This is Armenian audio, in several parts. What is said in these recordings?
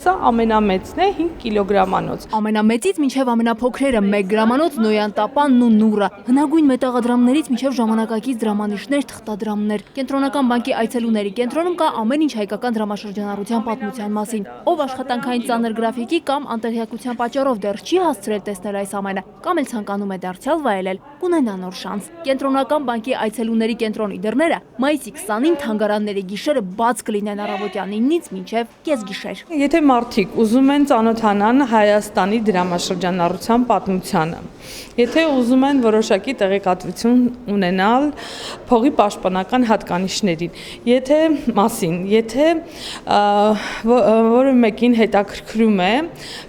Սա ամենամեծն է 5 կիլոգրամանոց։ Ամենամեծից մինչև ամենափոքրերը 1 գրամանոց Նոյան տապանն ու նուրը, հնագույն մետաղադրամներից մինչև ժամանակակից դրամանիշներ, թղթադրամներ։ Կենտրոնական բանկի այցելուների կենտրոնում կա ամեն ինչ հայկական դրամաշրջանառության պատմության մասին։ Ով աշխատանքային ծանր գրաֆիկի կամ անտեղյակության պատճառով դեռ չի հասցրել տեսնել այս ամենը, կամ էլ ցանկանում է դարձյալ վայելել, կունենա նոր շանս։ Կենտրոնական բանկի այցելուների կենտրոնի դռները մայիսի 20-ին թանգարանների գիշերը բաց կլինեն առավոտյան 9-ից մինչև կեսգիշեր։ Եթե մարդիկ ուզում են ծանոթանան Հայաստանի դրամաշրջանառության պատմությանը, եթե ուզում են որոշակի տեղեկատվություն ունենալ փողի պաշտպանական հատկանիշներին, եթե որը մեկին հետաքրքրում է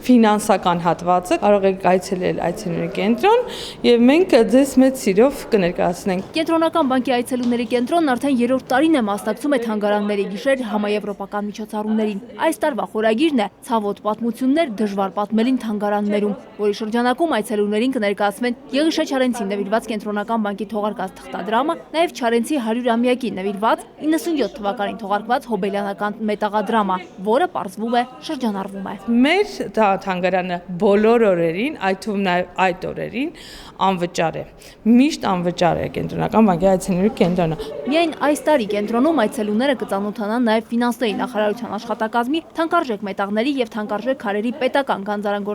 ֆինանսական հատվածը, կարող եք այցելել այցելուների կենտրոն եւ մենք ձեզ մեծ սիրով կներկայացնենք։ Կենտրոնական բանկի այցելուների կենտրոնն արդեն 3-րդ տարին է մասնակցում է թանգարանների գիշեր համաեվրոպական միջոցառումներին։ Այս տարվա խորագիրն է «Ցավոտ պատմություններ դժվար պատմելին թանգարաններում», որի շրջանակում այցելուներին կներկայացվեն Եղիշե Չարենցին նվիրված Կենտրոնական բանկի թողարկած թղթադրամը, նաև Չարենցի 100-ամյակին նվիրված 97 թվականին թողարկված հոբելյանական մետաղադրամը, որը պարզվում է շրջանառվում է։ Մեր թանգարանը բոլոր օրերին, այդ թվում նաև այդ օրերին անվճար է։ Միշտ անվճար է Կենտրոնական բանկի այցելուների կենտրոնը։ Միայն այս տարի կենտրոնում այցելուները կծանոթանան նաև ֆինանսների նախարարության աշխատակազմի թանկարժեք մետաղների եւ թանկարժեք քարերի պետական գանձարան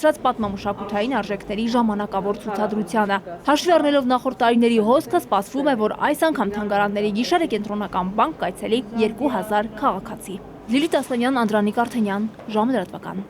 ներկայացրած պատմամշակութային արժեքների ժամանակավոր ցուցադրությանը։ Հաշվի առնելով նախորդ տարիների հոսքը, սպասվում է, որ այս անգամ թանգարանների գիշերը Կենտրոնական բանկ կայցելի 2000 քաղաքացի։ Լիլիթ Ասլանյան, Անդրանիկ Արթենյան, ժամը լրատվական։